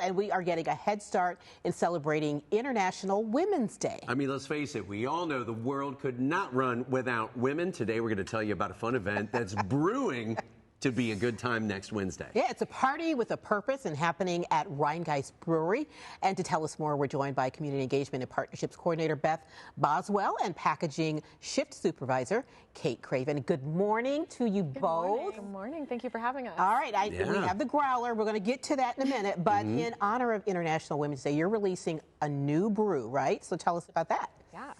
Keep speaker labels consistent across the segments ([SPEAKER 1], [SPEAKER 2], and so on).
[SPEAKER 1] And we are getting a head start in celebrating International Women's Day.
[SPEAKER 2] I mean, let's face it, we all know the world could not run without women. Today, we're going to tell you about a fun event that's brewing to be a good time next Wednesday.
[SPEAKER 1] Yeah, it's a party with a purpose and happening at Rhinegeist Brewery. And to tell us more, we're joined by Community Engagement and Partnerships Coordinator Beth Boswell and Packaging Shift Supervisor Kate Craven. Good morning to you both.
[SPEAKER 3] Good morning. Thank you for having us.
[SPEAKER 1] All right, we have the growler. We're going to get to that in a minute. But in honor of International Women's Day, you're releasing a new brew, right? So tell us about that.
[SPEAKER 3] Yeah.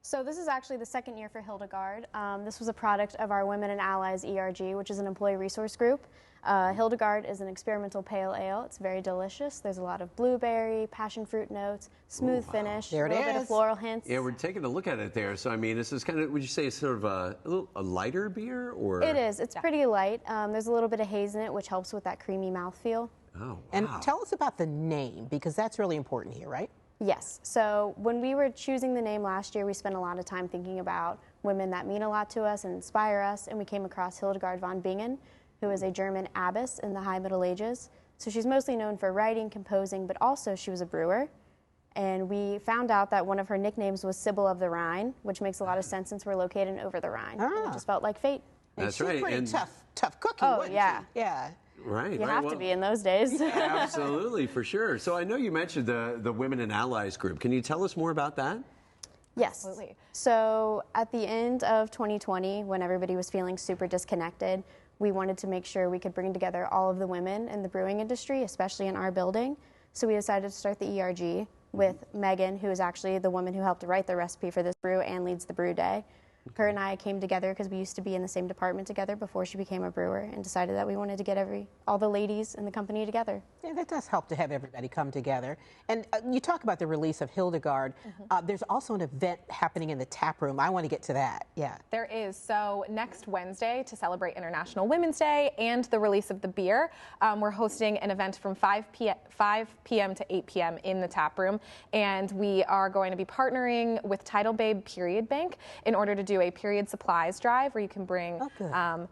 [SPEAKER 4] So this is actually the second year for Hildegard. This was a product of our Women and Allies ERG, which is an employee resource group. Hildegard is an experimental pale ale. It's very delicious. There's a lot of blueberry, passion fruit notes, smooth finish,
[SPEAKER 1] There it
[SPEAKER 4] a little bit
[SPEAKER 1] is.
[SPEAKER 4] of floral hints.
[SPEAKER 2] Yeah, we're taking a look at it there. So, I mean, this is kind of, would you say it's sort of a lighter beer? Or?
[SPEAKER 4] It is. It's pretty light. There's a little bit of haze in it, which helps with that creamy mouthfeel.
[SPEAKER 2] Oh, wow.
[SPEAKER 1] And tell us about the name, because that's really important here, right?
[SPEAKER 4] Yes. So when we were choosing the name last year, we spent a lot of time thinking about women that mean a lot to us and inspire us, and we came across Hildegard von Bingen, who is a German abbess in the High Middle Ages. So she's mostly known for writing, composing, but also she was a brewer. And we found out that one of her nicknames was Sybil of the Rhine, which makes a lot of sense since we're located over the Rhine. And it just felt like fate.
[SPEAKER 2] That's
[SPEAKER 1] and she's
[SPEAKER 2] right.
[SPEAKER 1] pretty tough cookie,
[SPEAKER 4] Oh,
[SPEAKER 1] wasn't
[SPEAKER 4] yeah.
[SPEAKER 1] she? Yeah.
[SPEAKER 2] Right.
[SPEAKER 4] You have to be in those days.
[SPEAKER 2] Absolutely, for sure. So I know you mentioned the Women and Allies group. Can you tell us more about that?
[SPEAKER 4] Yes.
[SPEAKER 3] Absolutely.
[SPEAKER 4] So at the end of 2020, when everybody was feeling super disconnected, we wanted to make sure we could bring together all of the women in the brewing industry, especially in our building. So we decided to start the ERG with Megan, who is actually the woman who helped write the recipe for this brew and leads the brew day. Her and I came together because we used to be in the same department together before she became a brewer, and decided that we wanted to get all the ladies in the company together.
[SPEAKER 1] Yeah, that does help to have everybody come together. And you talk about the release of Hildegard. There's also an event happening in the tap room. I want to get to that. Yeah.
[SPEAKER 3] There is. So next Wednesday, to celebrate International Women's Day and the release of the beer, we're hosting an event from 5 p.m. to 8 p.m. in the tap room. And we are going to be partnering with Tidal Babe Period Bank in order to do a period supplies drive where you can bring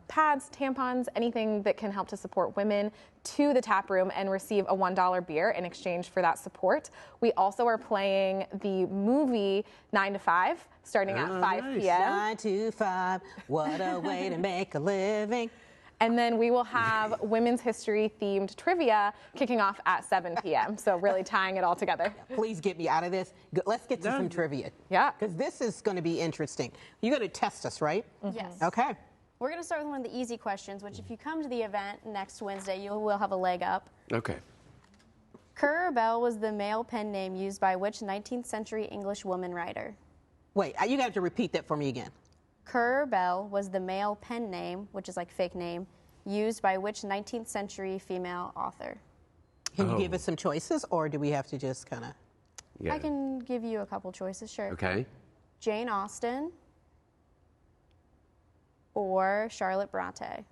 [SPEAKER 3] pads, tampons, anything that can help to support women to the tap room and receive a $1 beer in exchange for that support. We also are playing the movie 9 to 5 starting at 5 p.m.
[SPEAKER 1] 9 to 5, what a way to make a living.
[SPEAKER 3] And then we will have women's history themed trivia kicking off at 7 p.m. So really tying it all together.
[SPEAKER 1] Please get me out of this. Let's get to some trivia.
[SPEAKER 3] Yeah.
[SPEAKER 1] Because this is going to be interesting. You're going to test us, right?
[SPEAKER 4] Yes.
[SPEAKER 1] Okay.
[SPEAKER 4] We're going to start with one of the easy questions, which if you come to the event next Wednesday, you will have a leg up.
[SPEAKER 2] Okay.
[SPEAKER 4] Currer Bell was the male pen name used by which 19th century English woman writer?
[SPEAKER 1] Wait, you got to repeat that for me again.
[SPEAKER 4] Currer Bell was the male pen name, which is like fake name, used by which 19th century female author?
[SPEAKER 1] Can you give us some choices, or do we have to just kind of...
[SPEAKER 2] Yeah.
[SPEAKER 4] I can give you a couple choices, sure.
[SPEAKER 2] Okay.
[SPEAKER 4] Jane Austen or Charlotte Bronte.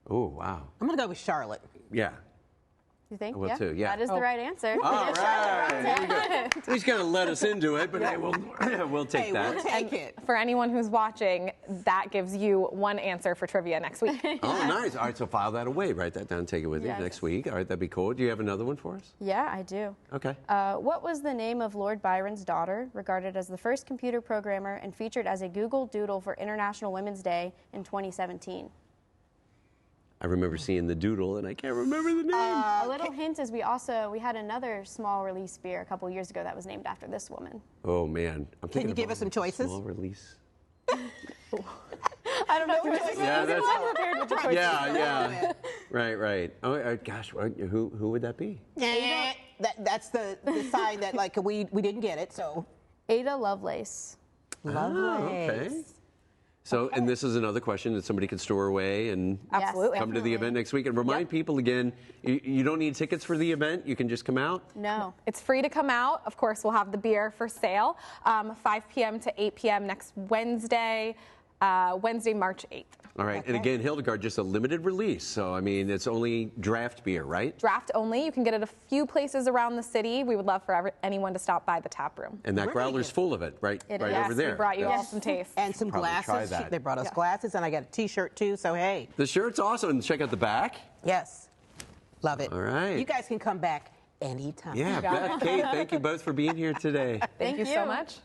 [SPEAKER 2] Oh, wow.
[SPEAKER 1] I'm going to go with Charlotte.
[SPEAKER 2] Yeah.
[SPEAKER 4] You think?
[SPEAKER 2] I will too, yeah.
[SPEAKER 4] That is the right answer.
[SPEAKER 2] All right. There you go. He's going to let us into it, but hey, we'll take that.
[SPEAKER 1] We'll take it.
[SPEAKER 3] For anyone who's watching, that gives you one answer for trivia next week.
[SPEAKER 2] Oh, nice. All right, so file that away. Write that down. Take it with you
[SPEAKER 4] Yes.
[SPEAKER 2] next week. All right, that'd be cool. Do you have another one for us?
[SPEAKER 4] Yeah, I do.
[SPEAKER 2] Okay.
[SPEAKER 4] What was the name of Lord Byron's daughter, regarded as the first computer programmer and featured as a Google Doodle for International Women's Day in 2017?
[SPEAKER 2] I remember seeing the doodle, and I can't remember the name.
[SPEAKER 4] A little hint is we had another small release beer a couple years ago that was named after this woman.
[SPEAKER 2] Oh, man. I'm
[SPEAKER 1] Can you give us some choices?
[SPEAKER 2] Small release.
[SPEAKER 4] I don't know.
[SPEAKER 2] Yeah, that's...
[SPEAKER 4] prepared with the choices.
[SPEAKER 2] Yeah. Right. Oh, gosh, who would that be?
[SPEAKER 1] That's the sign that, like, we didn't get it, so...
[SPEAKER 4] Ada Lovelace.
[SPEAKER 1] Lovely.
[SPEAKER 2] Oh, okay. So, and this is another question that somebody could store away and
[SPEAKER 3] Absolutely.
[SPEAKER 2] come to the event next week. And remind people again, you don't need tickets for the event. You can just come out.
[SPEAKER 4] No.
[SPEAKER 3] It's free to come out. Of course, we'll have the beer for sale 5 p.m. to 8 p.m. next Wednesday, March 8th.
[SPEAKER 2] All right.
[SPEAKER 1] Okay.
[SPEAKER 2] And again, Hildegard, just a limited release. So, I mean, it's only draft beer, right?
[SPEAKER 3] Draft only. You can get it a few places around the city. We would love for anyone to stop by the tap room.
[SPEAKER 2] And that growler's full of it, right?
[SPEAKER 4] It
[SPEAKER 2] right
[SPEAKER 4] is.
[SPEAKER 2] over there.
[SPEAKER 3] We brought you all some taste.
[SPEAKER 1] And some
[SPEAKER 2] Probably try
[SPEAKER 1] glasses.
[SPEAKER 2] that.
[SPEAKER 1] They brought us glasses, and I got a T-shirt, too, so hey.
[SPEAKER 2] The shirt's awesome. Check out the back.
[SPEAKER 1] Yes. Love it.
[SPEAKER 2] All right.
[SPEAKER 1] You guys can come back anytime.
[SPEAKER 2] Yeah, Beth, Kate, thank you both for being here today.
[SPEAKER 3] Thank you so much.